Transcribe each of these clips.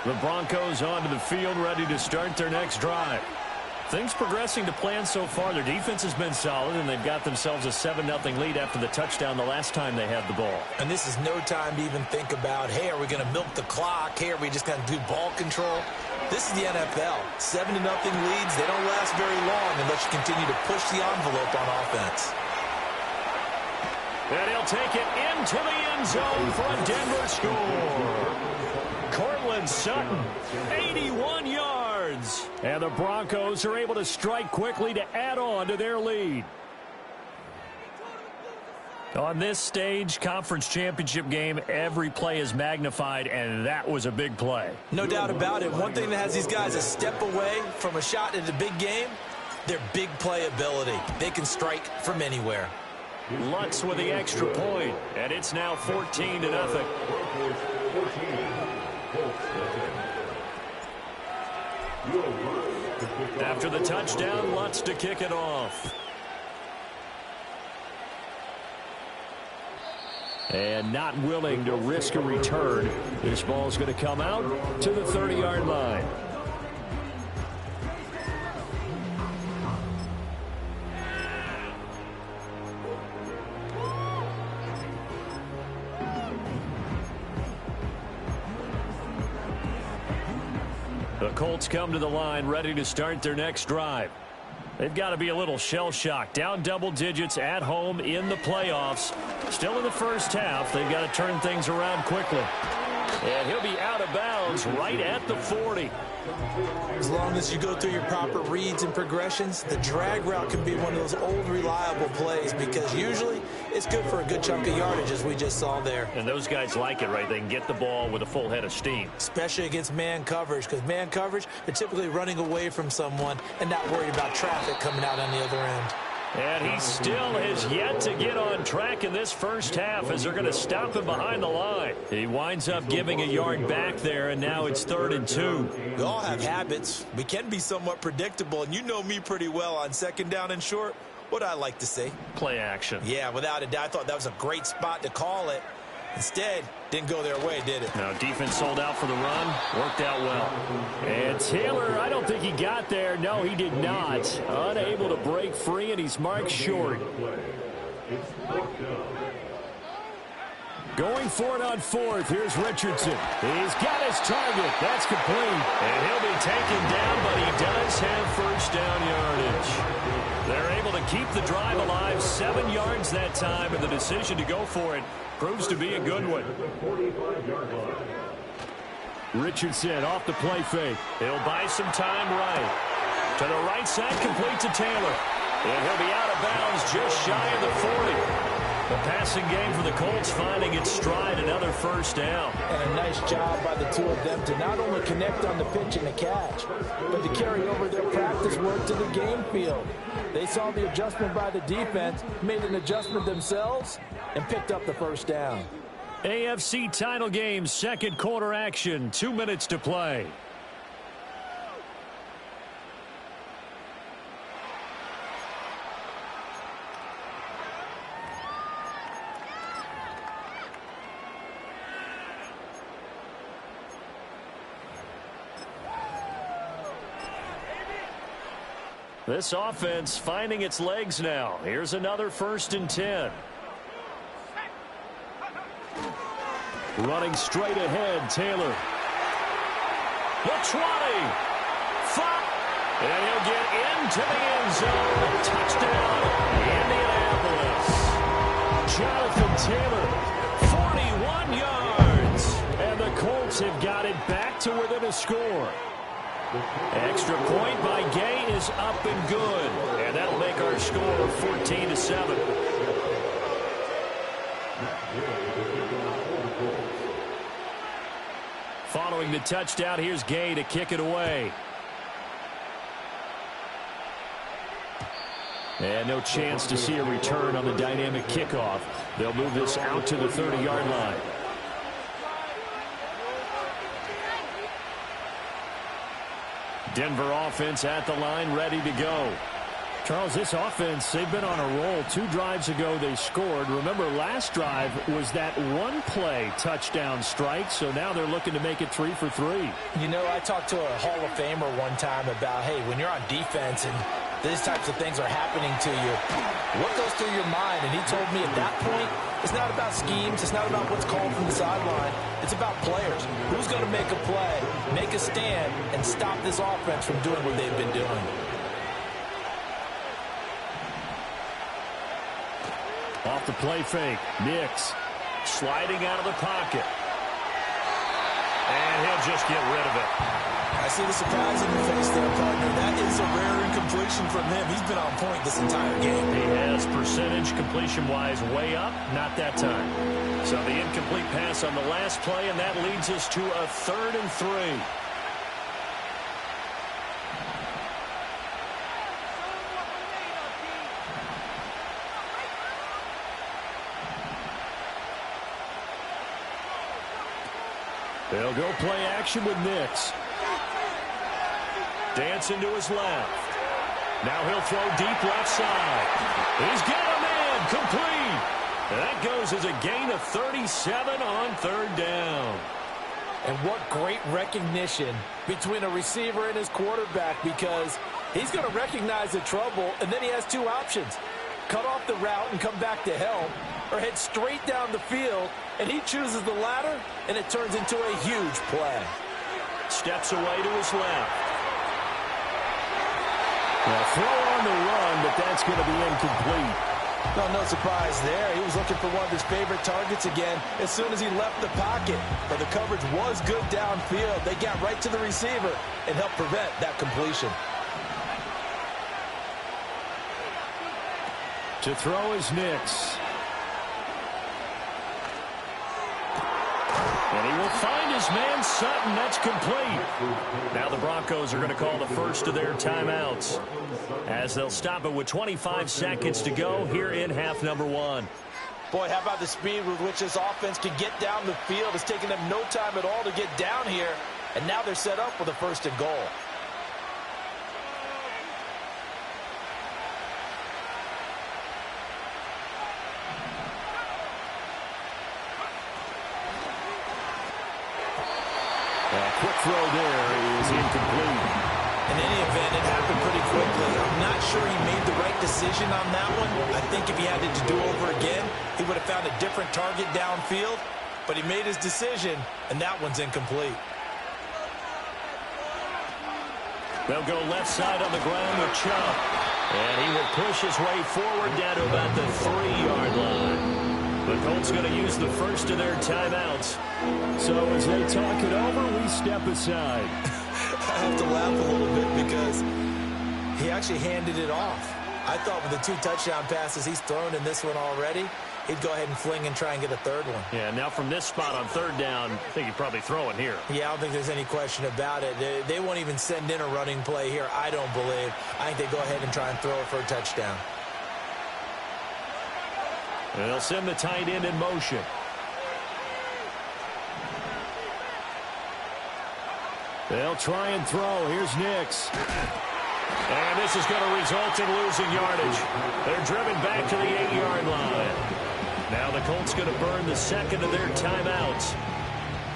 The Broncos onto the field, ready to start their next drive. Things progressing to plan so far. Their defense has been solid, and they've got themselves a 7-0 lead after the touchdown the last time they had the ball. And this is no time to even think about, hey, are we going to milk the clock? Hey, are we just going to do ball control? This is the NFL. 7-0 leads, they don't last very long unless you continue to push the envelope on offense. And he'll take it into the end zone for a Denver score. Cortland Sutton, 81 yards. And the Broncos are able to strike quickly to add on to their lead. On this stage, conference championship game, every play is magnified, and that was a big play. No doubt about it. One thing that has these guys a step away from a shot at a big game, their big play ability. They can strike from anywhere. Lutz with the extra point, and it's now 14-0. After the touchdown, Lutz to kick it off. And not willing to risk a return. This ball's going to come out to the 30-yard line. The Colts come to the line, ready to start their next drive. They've got to be a little shell-shocked. Down double digits at home in the playoffs. Still in the first half. They've got to turn things around quickly. And he'll be out of bounds right at the 40. As long as you go through your proper reads and progressions, the drag route can be one of those old reliable plays because usually it's good for a good chunk of yardage as we just saw there. And those guys like it, right? They can get the ball with a full head of steam. Especially against man coverage, because man coverage, they're typically running away from someone and not worried about traffic coming out on the other end. And he still has yet to get on track in this first half as they're going to stop him behind the line. He winds up giving a yard back there, and now it's 3rd and 2. We all have habits. We can be somewhat predictable, and you know me pretty well on 2nd down and short. What I like to say? Play action. Yeah, without a doubt. I thought that was a great spot to call it. Instead, didn't go their way, did it? No, defense sold out for the run. Worked out well. And Taylor, I don't think he got there. No, he did not. Unable to break free, and he's marked short. Going for it on 4th. Here's Richardson. He's got his target. That's complete. And he'll be taken down, but he does have first down yardage. They're able to keep the drive alive. 7 yards that time, and the decision to go for it proves to be a good one. Richardson off the play fake. He'll buy some time right. To the right side, complete to Taylor. And he'll be out of bounds just shy of the 40. The passing game for the Colts finding its stride, another first down. And a nice job by the two of them to not only connect on the pitch and the catch, but to carry over their practice work to the game field. They saw the adjustment by the defense, made an adjustment themselves, and picked up the first down. AFC title game, 2nd quarter action, 2 minutes to play. This offense finding its legs now. Here's another 1st and 10. Running straight ahead, Taylor. The 20. 5. And he'll get into the end zone. Touchdown, Indianapolis. Jonathan Taylor, 41 yards. And the Colts have got it back to within a score. Extra point by Gay is up and good. And that'll make our score 14-7. Following the touchdown, here's Gay to kick it away. And no chance to see a return on the dynamic kickoff. They'll move this out to the 30-yard line. Denver offense at the line, ready to go. Charles, this offense, they've been on a roll. 2 drives ago they scored. Remember, last drive was that one-play touchdown strike, so now they're looking to make it 3 for 3. You know, I talked to a Hall of Famer one time about, hey, when you're on defense and these types of things are happening to you, what goes through your mind? And he told me at that point, it's not about schemes. It's not about what's called from the sideline. It's about players. Who's going to make a play, make a stand, and stop this offense from doing what they've been doing? Off the play fake, Nix sliding out of the pocket. And he'll just get rid of it. I see the surprise in your face there, partner. That is a rare incompletion from him. He's been on point this entire game. He has percentage completion-wise way up, not that time. So the incomplete pass on the last play, and that leads us to a 3rd and 3. They'll go play action with Nix. Dancing to his left. Now he'll throw deep left side. He's got a man complete. That goes as a gain of 37 on 3rd down. And what great recognition between a receiver and his quarterback, because he's going to recognize the trouble, and then he has 2 options. Cut off the route and come back to help, or head straight down the field, and he chooses the latter, and it turns into a huge play. Steps away to his left. Now throw on the run, but that's going to be incomplete. No surprise there. He was looking for one of his favorite targets again as soon as he left the pocket. But the coverage was good downfield. They got right to the receiver and helped prevent that completion. To throw is Nix. And he will find his man Sutton. That's complete. Now the Broncos are going to call the first of their timeouts, as they'll stop it with 25 seconds to go here in half number 1. Boy, how about the speed with which this offense can get down the field? It's taken them no time at all to get down here, and now they're set up for the 1st and goal. Quick throw there is incomplete. In any event, it happened pretty quickly. I'm not sure he made the right decision on that one. I think if he had it to do over again, he would have found a different target downfield. But he made his decision, and that one's incomplete. They'll go left side on the ground with Chubb. And he will push his way forward down to about the 3-yard line. The Colts going to use the first of their timeouts. So as they talk it over, we step aside. I have to laugh a little bit because he actually handed it off. I thought with the 2 touchdown passes he's thrown in this one already, he'd go ahead and fling and try and get a 3rd one. Yeah, now from this spot on 3rd down, I think he'd probably throw it here. Yeah, I don't think there's any question about it. They won't even send in a running play here, I don't believe. I think they go ahead and try and throw it for a touchdown. They'll send the tight end in motion. They'll try and throw. Here's Nix. And this is going to result in losing yardage. They're driven back to the 8-yard line. Now the Colts going to burn the 2nd of their timeouts,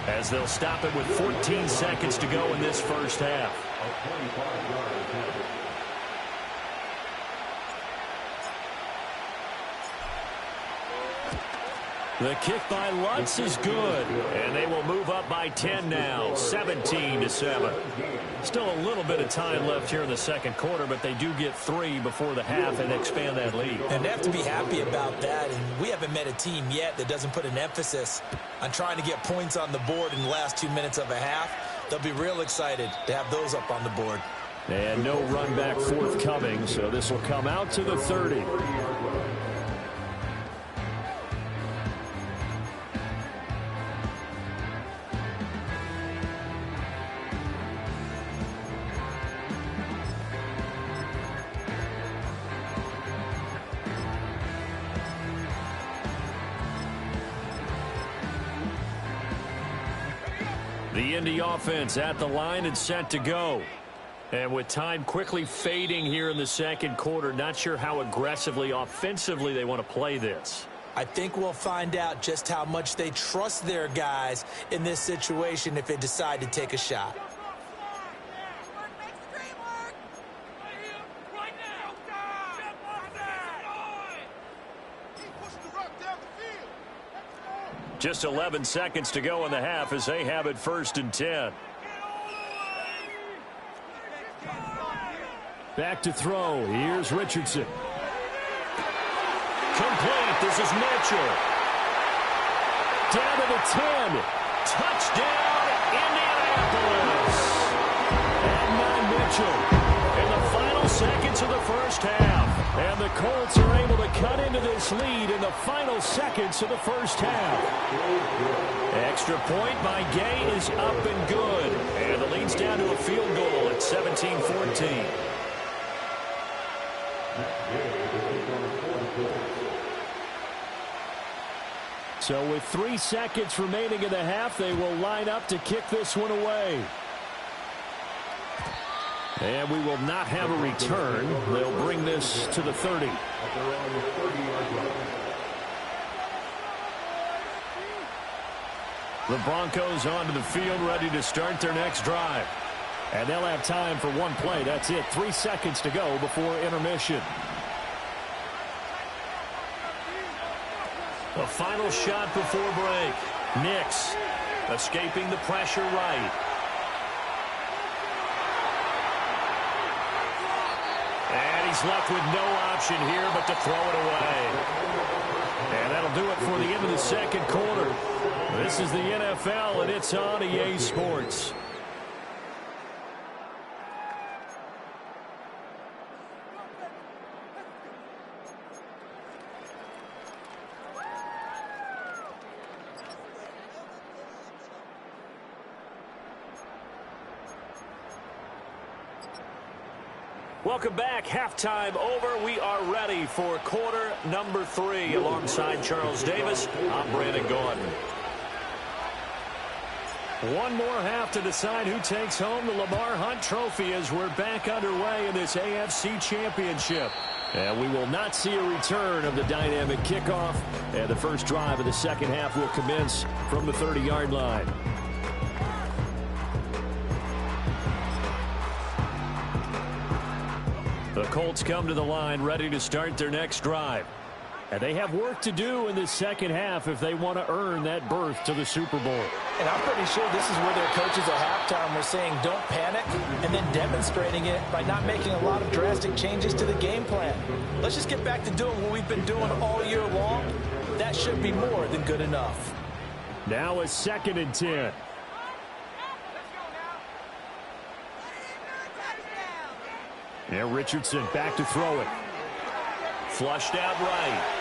as they'll stop it with 14 seconds to go in this first half. The kick by Lutz is good, and they will move up by 10 now, 17-7. Still a little bit of time left here in the 2nd quarter, but they do get 3 before the half and expand that lead. And they have to be happy about that, and we haven't met a team yet that doesn't put an emphasis on trying to get points on the board in the last 2 minutes of a half. They'll be real excited to have those up on the board. And no run back forthcoming, so this will come out to the 30. The Indy offense at the line and set to go. And with time quickly fading here in the second quarter, not sure how aggressively, offensively they want to play this. I think we'll find out just how much they trust their guys in this situation if they decide to take a shot. Just 11 seconds to go in the half as they have it 1st and 10. Back to throw. Here's Richardson. Complete. This is Mitchell. Down to the 10. Touchdown, Indianapolis. And now Mitchell. In the final seconds of the first half. And the Colts are able to cut into this lead in the final seconds of the first half. Extra point by Gay is up and good. And the lead's down to a field goal at 17-14. So with 3 seconds remaining in the half, they will line up to kick this one away. And we will not have a return. They'll bring this to the 30. The Broncos onto the field, ready to start their next drive. And they'll have time for one play. That's it. 3 seconds to go before intermission. The final shot before break. Nix escaping the pressure right. And he's left with no option here but to throw it away. And that'll do it for the end of the second quarter. This is the NFL, and it's on EA Sports. Welcome back. Halftime over. We are ready for quarter number 3. Alongside Charles Davis, I'm Brandon Gordon. One more half to decide who takes home the Lamar Hunt Trophy as we're back underway in this AFC Championship. And we will not see a return of the dynamic kickoff. And the first drive of the second half will commence from the 30-yard line. The Colts come to the line ready to start their next drive. And they have work to do in this second half if they want to earn that berth to the Super Bowl. And I'm pretty sure this is where their coaches at halftime were saying don't panic and then demonstrating it by not making a lot of drastic changes to the game plan. Let's just get back to doing what we've been doing all year long. That should be more than good enough. Now a 2nd and 10. And Richardson back to throw it. Flushed out right.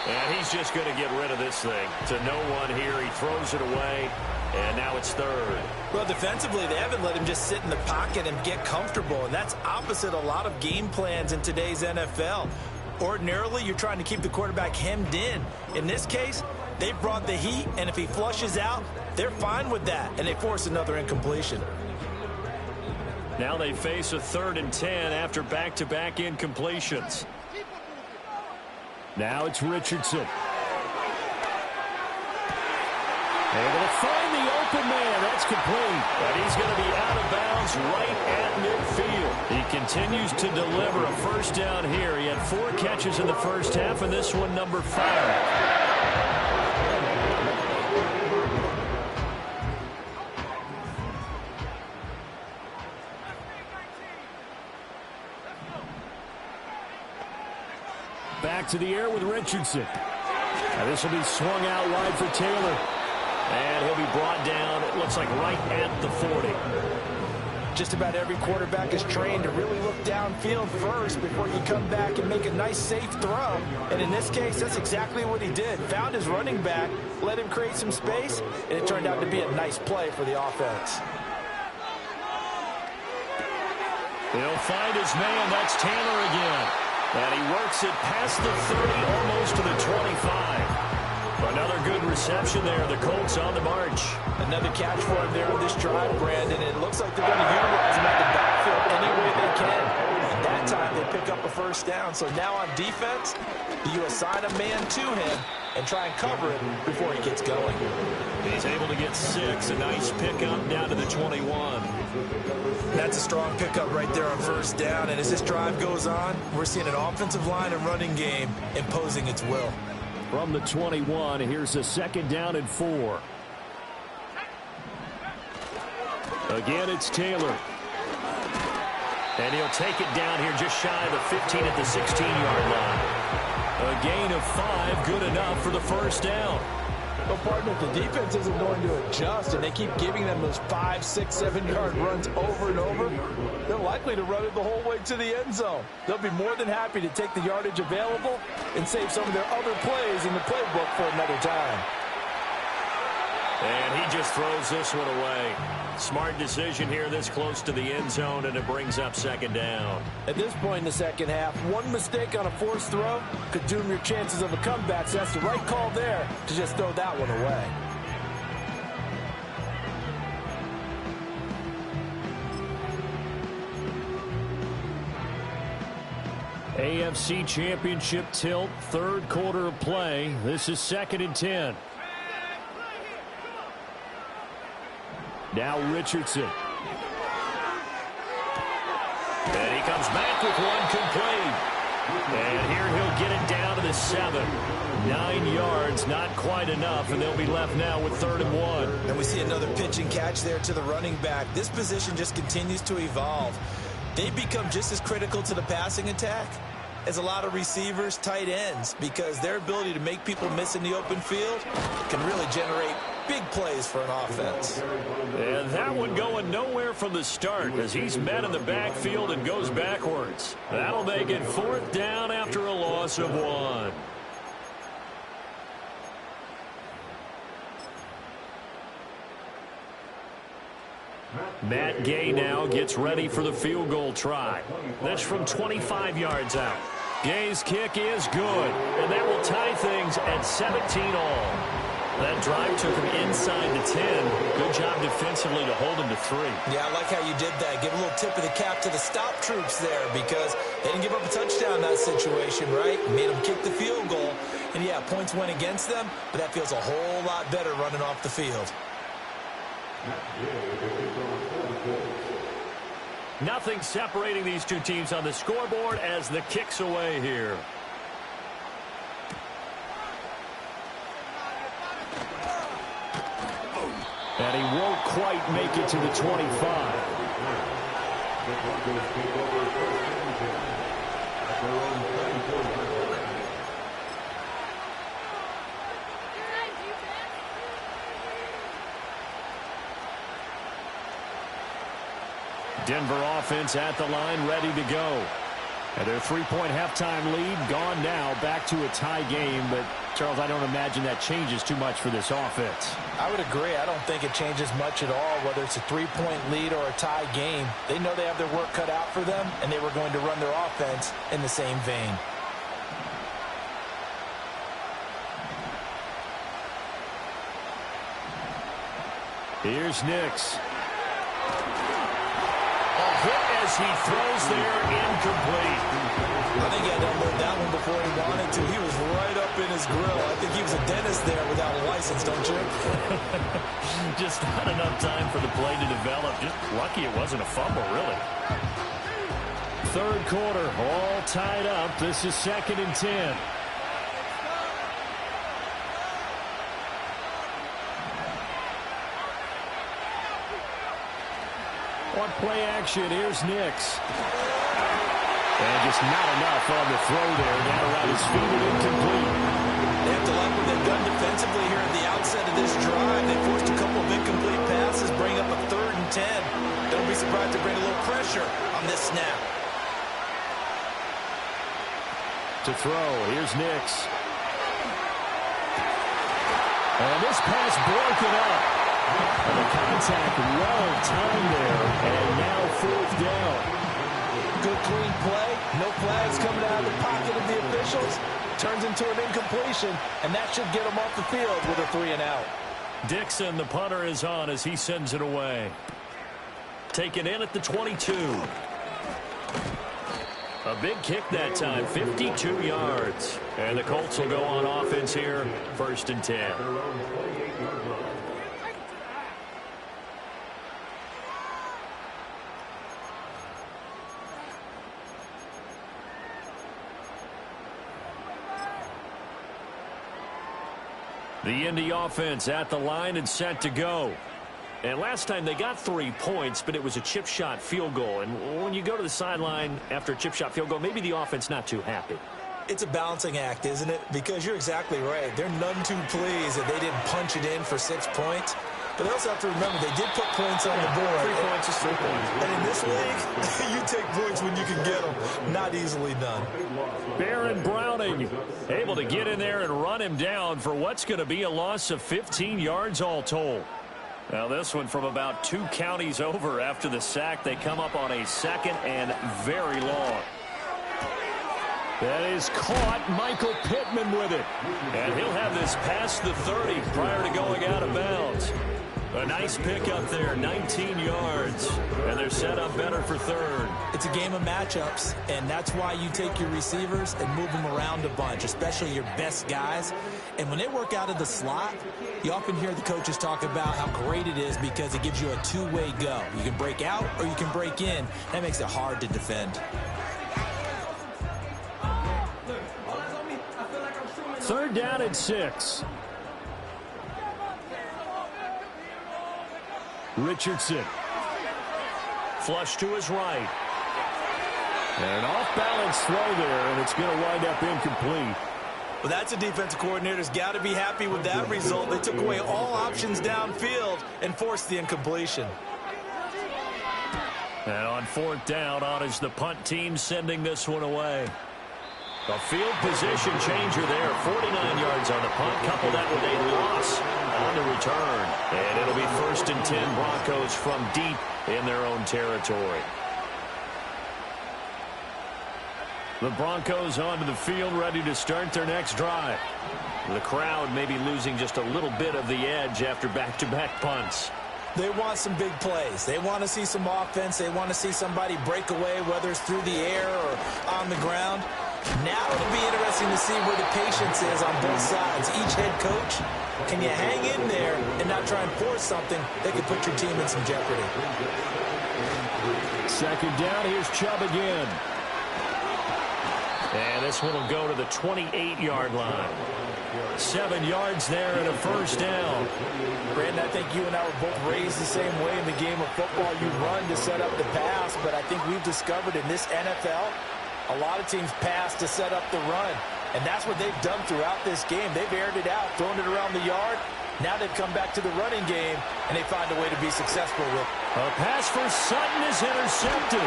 And he's just going to get rid of this thing. To no one here. He throws it away. And now it's 3rd. Well, defensively, they haven't let him just sit in the pocket and get comfortable. And that's opposite a lot of game plans in today's NFL. Ordinarily, you're trying to keep the quarterback hemmed in. In this case, they brought the heat. And if he flushes out, they're fine with that. And they force another incompletion. Now they face a 3rd and 10 after back-to-back incompletions. Now it's Richardson. Able to find the open man. That's complete. And he's going to be out of bounds right at midfield. He continues to deliver a first down here. He had 4 catches in the first half, and this one number 5. Back to the air with Richardson. Now this will be swung out wide for Taylor. And he'll be brought down, it looks like right at the 40. Just about every quarterback is trained to really look downfield first before you come back and make a nice, safe throw. And in this case, that's exactly what he did. Found his running back, let him create some space, and it turned out to be a nice play for the offense. He'll find his man. That's Taylor again. And he works it past the 30, almost to the 25. Another good reception there. The Colts on the march. Another catch for him there on this drive, Brandon. It looks like they're going to utilize him out the backfield any way they can. And that time they pick up a first down. So now on defense, you assign a man to him and try and cover it before he gets going. He's able to get 6. A nice pickup down to the 21. That's a strong pickup right there on first down. And as this drive goes on, we're seeing an offensive line and running game imposing its will. From the 21, here's a 2nd down and 4. Again, it's Taylor. And he'll take it down here just shy of the 15 at the 16-yard line. A gain of 5, good enough for the first down. Well, partner, if the defense isn't going to adjust and they keep giving them those 5, 6, 7-yard runs over and over, they're likely to run it the whole way to the end zone. They'll be more than happy to take the yardage available and save some of their other plays in the playbook for another time. And he just throws this one away. Smart decision here this close to the end zone, and it brings up 2nd down. At this point in the second half, one mistake on a forced throw could doom your chances of a comeback, so that's the right call there to just throw that one away. AFC Championship tilt, 3rd quarter of play. This is 2nd and 10. Now Richardson. And he comes back with one complete. And here he'll get it down to the 7. 9 yards, not quite enough, and they'll be left now with 3rd and 1. And we see another pitch and catch there to the running back. This position just continues to evolve. They become just as critical to the passing attack as a lot of receivers, tight ends, because their ability to make people miss in the open field can really generate big plays for an offense. And that one going nowhere from the start as he's met in the backfield and goes backwards. That'll make it 4th down after a loss of 1. Matt Gay now gets ready for the field goal try. That's from 25 yards out. Gay's kick is good, and that will tie things at 17 all. That drive took him inside the 10. Good job defensively to hold him to 3. Yeah, I like how you did that. Give a little tip of the cap to the stop troops there because they didn't give up a touchdown in that situation, right? Made them kick the field goal. And, yeah, points went against them, but that feels a whole lot better running off the field. Nothing separating these two teams on the scoreboard as the kick's away here. And he won't quite make it to the 25. Denver offense at the line, ready to go. And their 3-point halftime lead gone now, back to a tie game. But, Charles, I don't imagine that changes too much for this offense. I would agree. I don't think it changes much at all, whether it's a 3-point lead or a tie game. They know they have their work cut out for them, and they were going to run their offense in the same vein. Here's Nix. Hit as he throws there, incomplete. I think he had to unload that one before he wanted to. He was right up in his grill. I think he was a dentist there without a license, don't you? Just not enough time for the play to develop. Just lucky it wasn't a fumble, really. 3rd quarter, all tied up. This is 2nd and 10. On play action, here's Nix. And just not enough on the throw there. Down around his feet and incomplete. They have to like what they've done defensively here at the outset of this drive. They forced a couple of incomplete passes, bring up a 3rd and 10. Don't be surprised to bring a little pressure on this snap. To throw, here's Nix. And this pass broken up. And the contact well timed there, and now 4th down. Good clean play. No flags coming out of the pocket of the officials. turns into an incompletion, and that should get him off the field with a 3-and-out. Dixon, the punter, is on as he sends it away. Taken in at the 22. A big kick that time, 52 yards. And the Colts will go on offense here, 1st and 10. The Indy offense at the line and set to go. And last time they got 3 points, but it was a chip shot field goal. And when you go to the sideline after a chip shot field goal, maybe the offense not too happy. It's a balancing act, isn't it? Because you're exactly right. They're none too pleased that they didn't punch it in for 6 points. But they also have to remember they did put points on the board. 3 points is 3 points. And in this league, you take points when you can get them. Not easily done. Baron Browning able to get in there and run him down for what's going to be a loss of 15 yards all told. Now this one from about 2 counties over after the sack. They come up on a 2nd and very long. That is caught. Michael Pittman with it. And he'll have this past the 30 prior to going out of bounds. A nice pick up there, 19 yards. And they're set up better for 3rd. It's a game of matchups, and that's why you take your receivers and move them around a bunch, especially your best guys. And when they work out of the slot, you often hear the coaches talk about how great it is because it gives you a two-way go. You can break out or you can break in. That makes it hard to defend. 3rd down and 6. Richardson. Flush to his right. And an off-balance throw there, and it's going to wind up incomplete. Well, that's a defensive coordinator's got to be happy with that result. They took away all options downfield and forced the incompletion. And on 4th down, on is the punt team sending this one away. A field position changer there. 49 yards on the punt. Couple that with a loss on the return. And it'll be 1st and 10 Broncos from deep in their own territory. The Broncos onto the field, ready to start their next drive. The crowd may be losing just a little bit of the edge after back-to-back punts. They want some big plays. They want to see some offense. They want to see somebody break away, whether it's through the air or on the ground. Now it'll be interesting to see where the patience is on both sides. Each head coach, can you hang in there and not try and force something that could put your team in some jeopardy? 2nd down, here's Chubb again. And this one will go to the 28-yard line. 7 yards there and a 1st down. Brandon, I think you and I were both raised the same way in the game of football. You run to set up the pass, but I think we've discovered in this NFL, a lot of teams pass to set up the run. And that's what they've done throughout this game. They've aired it out, thrown it around the yard. Now they've come back to the running game, and they find a way to be successful with it. A pass for Sutton is intercepted.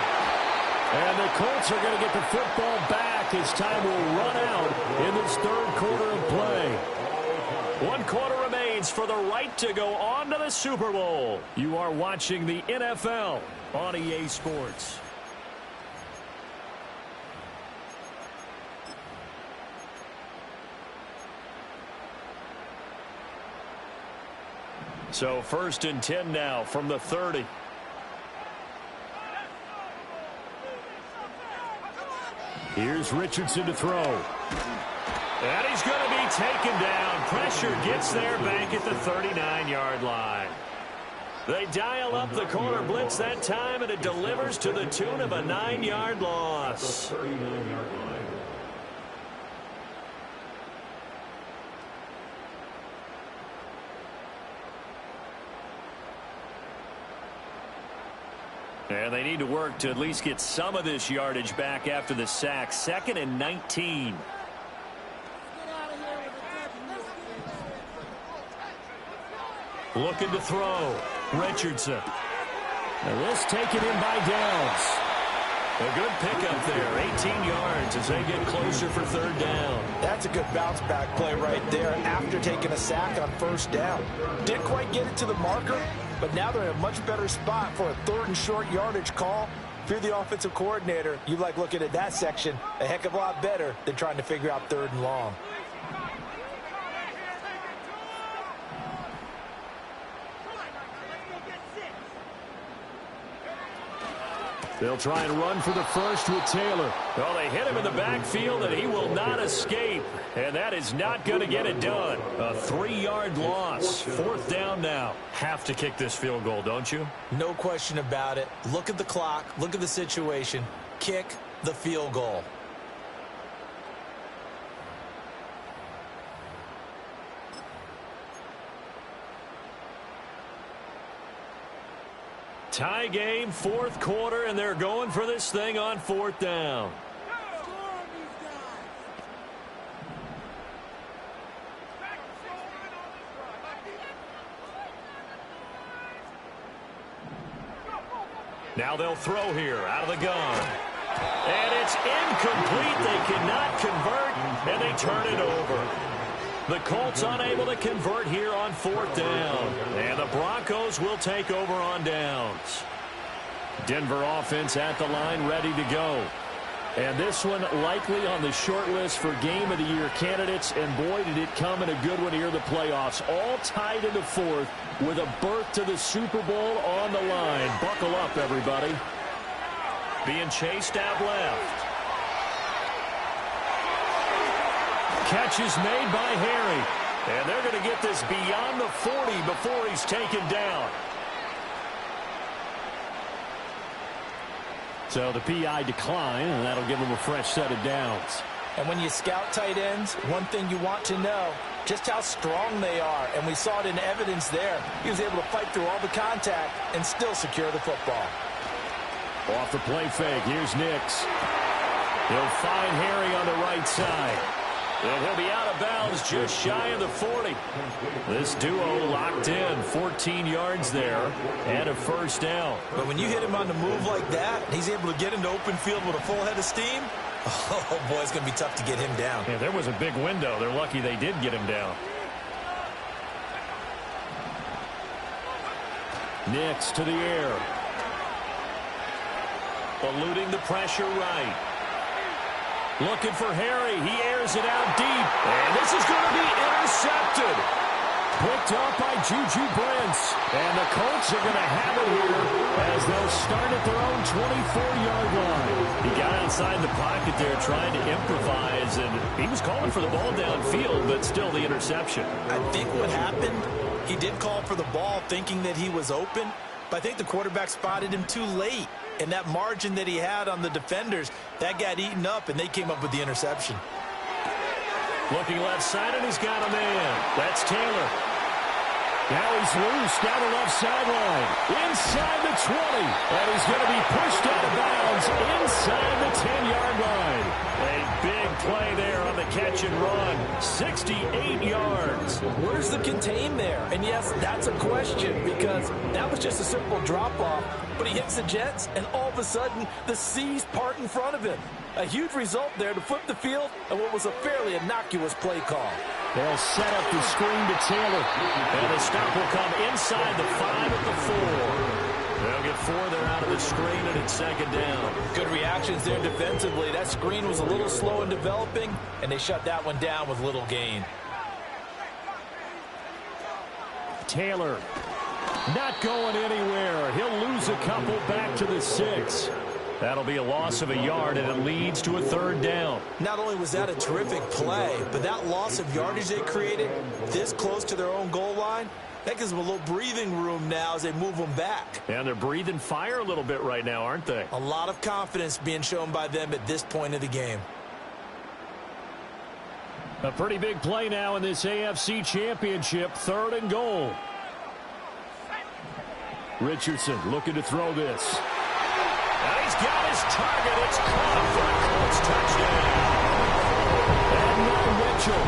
And the Colts are going to get the football back as time will run out in this 3rd quarter of play. 1 quarter remains for the right to go on to the Super Bowl. You are watching the NFL on EA Sports. So 1st and 10 now from the 30. Here's Richardson to throw. And he's going to be taken down. Pressure gets there back at the 39-yard line. They dial up the corner blitz that time, and it delivers to the tune of a 9-yard loss. And they need to work to at least get some of this yardage back after the sack. 2nd and 19. Looking to throw. Richardson. Now this taken in by Downs. A good pickup there. 18 yards as they get closer for 3rd down. That's a good bounce back play right there after taking a sack on 1st down. Didn't quite get it to the marker, but now they're in a much better spot for a 3rd and short yardage call If you're the offensive coordinator, you like looking at that section a heck of a lot better than trying to figure out 3rd and long. They'll try and run for the first with Taylor. Well, they hit him in the backfield, and he will not escape. And that is not going to get it done. A 3-yard loss. 4th down now. Have to kick this field goal, don't you? No question about it. Look at the clock. Look at the situation. Kick the field goal. Tie game, 4th quarter, and they're going for this thing on 4th down. Now they'll throw here out of the gun. And it's incomplete. They cannot convert, and they turn it over. The Colts unable to convert here on 4th down. And the Broncos will take over on downs. Denver offense at the line, ready to go. And this one likely on the short list for Game of the Year candidates. And boy, did it come in a good one here in the playoffs. All tied into 4th with a berth to the Super Bowl on the line. Buckle up, everybody. Being chased out left. Catch is made by Harry. And they're going to get this beyond the 40 before he's taken down. So the PI decline, and that'll give him a fresh set of downs. And when you scout tight ends, one thing you want to know, just how strong they are. And we saw it in evidence there. He was able to fight through all the contact and still secure the football. Off the play fake, here's Nix. He'll find Harry on the right side. And he'll be out of bounds just shy of the 40. This duo locked in, 14 yards there, and a 1st down. But when you hit him on the move like that, he's able to get into open field with a full head of steam. Oh, boy, it's going to be tough to get him down. Yeah, there was a big window. They're lucky they did get him down. Nix to the air. Eluding the pressure right. Looking for Harry. He airs it out deep. And this is going to be intercepted. Picked up by Juju Brents. And the Colts are going to have it here as they'll start at their own 24-yard line. He got outside the pocket there trying to improvise, and he was calling for the ball downfield, but still the interception. I think what happened, he did call for the ball thinking that he was open, but I think the quarterback spotted him too late. And that margin that he had on the defenders, that got eaten up, and they came up with the interception. Looking left side, and he's got a man. That's Taylor. Now he's loose down the left sideline. Inside the 20. And he's going to be pushed out of bounds inside the 10-yard line. A big play there on the catch and run. 68 yards. Where's the contain there? And yes, that's a question because that was just a simple drop-off. But he hits the Jets, and all of a sudden, the seas part in front of him. A huge result there to flip the field and what was a fairly innocuous play call. They'll set up the screen to Taylor. And the stop will come inside the 5 at the 4. They'll get 4 there out of the screen, and it's 2nd down. Good reactions there defensively. That screen was a little slow in developing, and they shut that one down with little gain. Taylor not going anywhere. He'll lose a couple back to the 6. That'll be a loss of a yard, and it leads to a 3rd down. Not only was that a terrific play, but that loss of yardage they created this close to their own goal line, that gives them a little breathing room now as they move them back. And they're breathing fire a little bit right now, aren't they? A lot of confidence being shown by them at this point of the game. A pretty big play now in this AFC Championship. 3rd and goal. Richardson looking to throw this. And he's got his target. It's caught for a Colts touchdown. And Mitchell,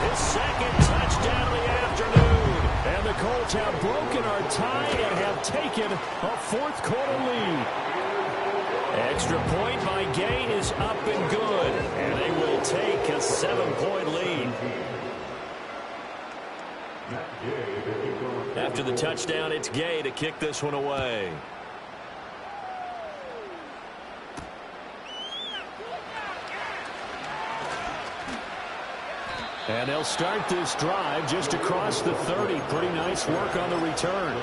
His 2nd touchdown of the afternoon. and the Colts have broken our tie and have taken a 4th quarter lead. Extra point by Gay is up and good, and they will take a 7-point lead. After the touchdown, it's Gay to kick this one away. And they'll start this drive just across the 30. Pretty nice work on the return.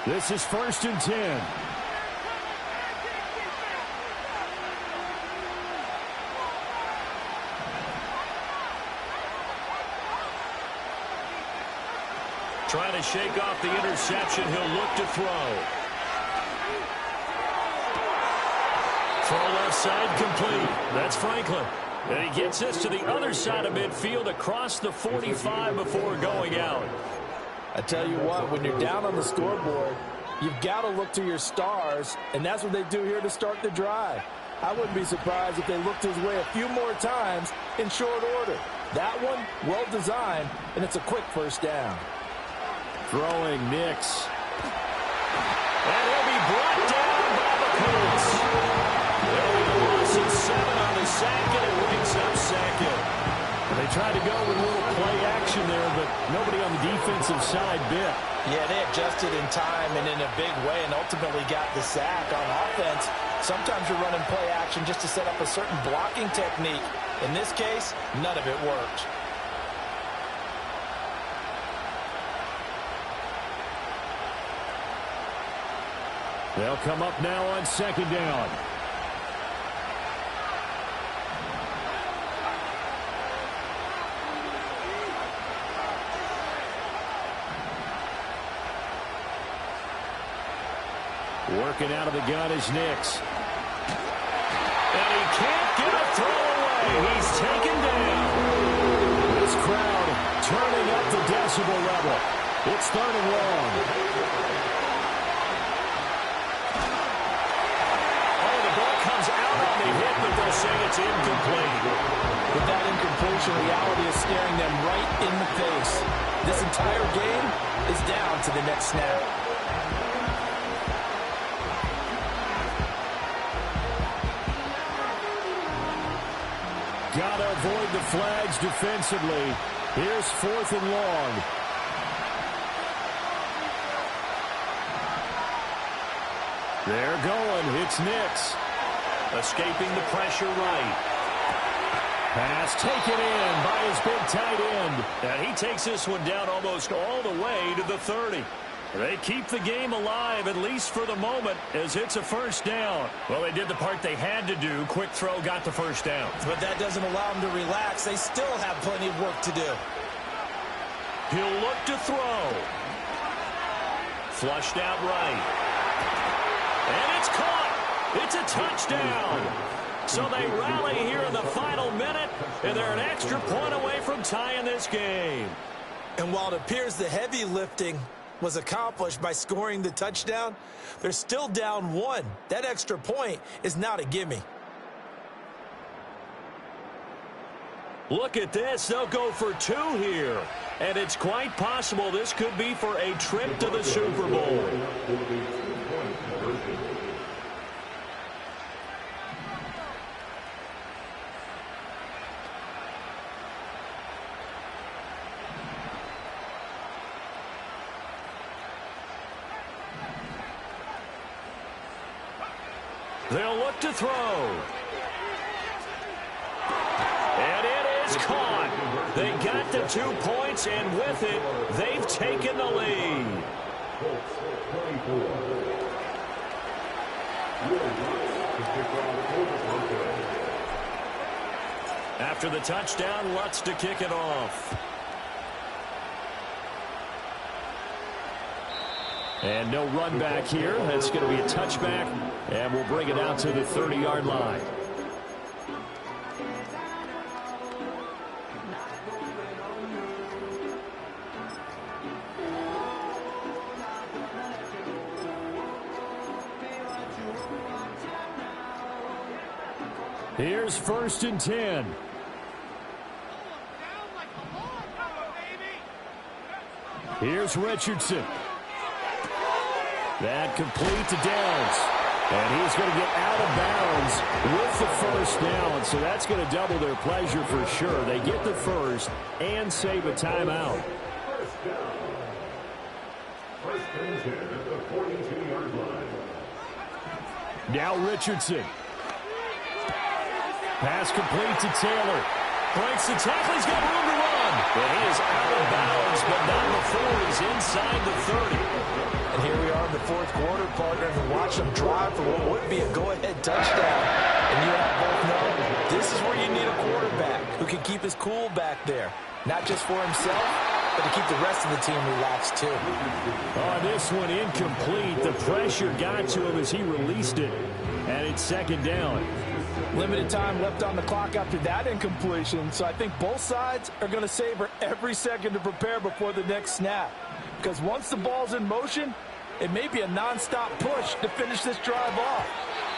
This is 1st and 10. Trying to shake off the interception. He'll look to throw. Throw left side complete. That's Franklin. And he gets this to the other side of midfield across the 45 before going out. I tell you what, when you're down on the scoreboard, you've got to look to your stars, and that's what they do here to start the drive. I wouldn't be surprised if they looked his way a few more times in short order. That one, well designed, and it's a quick first down. Throwing Nix. And he'll be brought down by the Colts. There'll be a loss of 7 on the sack, and it wakes up second. They tried to go with a little play action there, but nobody on the defensive side bit. Yeah, they adjusted in time and in a big way and ultimately got the sack. On offense, sometimes you're running play action just to set up a certain blocking technique. In this case, none of it worked. They'll come up now on 2nd down. Working out of the gun is Nix. And he can't get a throw away. He's taken down. This crowd turning up the decibel level. It's 3rd and long. They hit, but they'll say it's incomplete. With that incompletion, reality is staring them right in the face. This entire game is down to the next snap. Gotta avoid the flags defensively. Here's 4th and long. They're going. It's Nix. Escaping the pressure right. Pass taken in by his big tight end. And he takes this one down almost all the way to the 30. They keep the game alive, at least for the moment, as it's a first down. Well, they did the part they had to do. Quick throw got the first down. But that doesn't allow them to relax. They still have plenty of work to do. He'll look to throw. Flushed out right. And it's caught. It's a touchdown. So they rally here in the final minute, and they're an extra point away from tying this game. And while it appears the heavy lifting was accomplished by scoring the touchdown, they're still down 1. That extra point is not a gimme. Look at this. They'll go for 2 here. And it's quite possible this could be for a trip to the Super Bowl. They'll look to throw. And it is caught. They got the 2 points, and with it, they've taken the lead. After the touchdown, Lutz to kick it off. And no run back here. That's going to be a touchback, and we'll bring it out to the 30-yard line. Here's 1st and 10. Here's Richardson. That complete to Downs. And he's going to get out of bounds with the first down. So that's going to double their pleasure for sure. They get the first and save a timeout. Now Richardson. Pass complete to Taylor. Breaks the tackle. He's got room to run. But he is out of bounds, but not before he's inside the 30. And here we are in the fourth quarter, partner, and watch them drive for what would be a go-ahead touchdown. And you and I both know this is where you need a quarterback who can keep his cool back there. Not just for himself, but to keep the rest of the team relaxed too. Oh, this one incomplete. The pressure got to him as he released it. And it's second down. Limited time left on the clock after that incompletion, so I think both sides are going to savor every second to prepare before the next snap. Because once the ball's in motion, it may be a nonstop push to finish this drive off.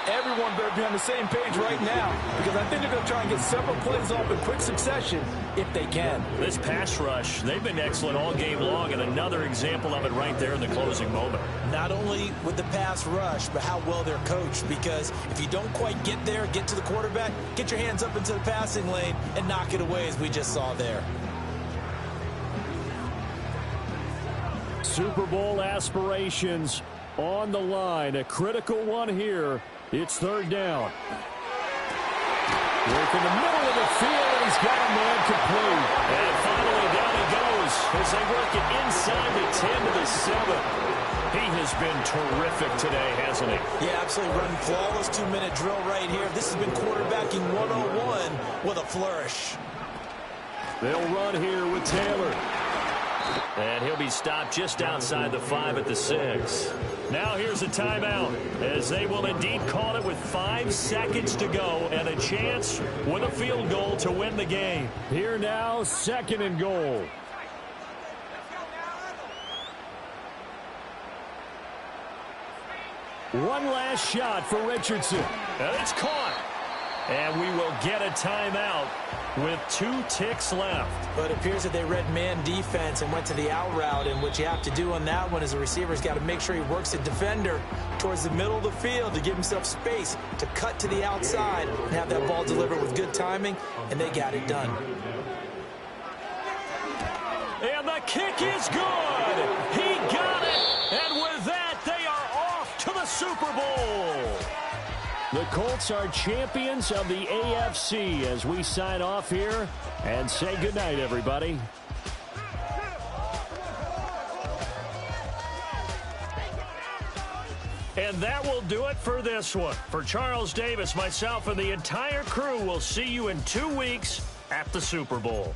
Everyone better be on the same page right now, because I think they're going to try and get several plays off in quick succession if they can. This pass rush, they've been excellent all game long, and another example of it right there in the closing moment. Not only with the pass rush, but how well they're coached, because if you don't quite get there, get to the quarterback, get your hands up into the passing lane and knock it away, as we just saw there. Super Bowl aspirations on the line. A critical one here. It's third down. Work in the middle of the field, and he's got a man complete. And finally down he goes as they work it inside the 10 to the 7. He has been terrific today, hasn't he? Yeah, absolutely. Running flawless 2-minute drill right here. This has been quarterbacking 101 with a flourish. They'll run here with Taylor. And he'll be stopped just outside the 5 at the 6. Now here's a timeout, as they will indeed call it with 5 seconds to go and a chance with a field goal to win the game. Here now, second and goal. One last shot for Richardson. And it's caught. And we will get a timeout with 2 ticks left. But it appears that they read man defense and went to the out route, and what you have to do on that one is the receiver's got to make sure he works the defender towards the middle of the field to give himself space to cut to the outside and have that ball delivered with good timing, and they got it done. And the kick is good. He got it. And with that, they are off to the Super Bowl. The Colts are champions of the AFC as we sign off here and say goodnight, everybody. And that will do it for this one. For Charles Davis, myself, and the entire crew, will see you in 2 weeks at the Super Bowl.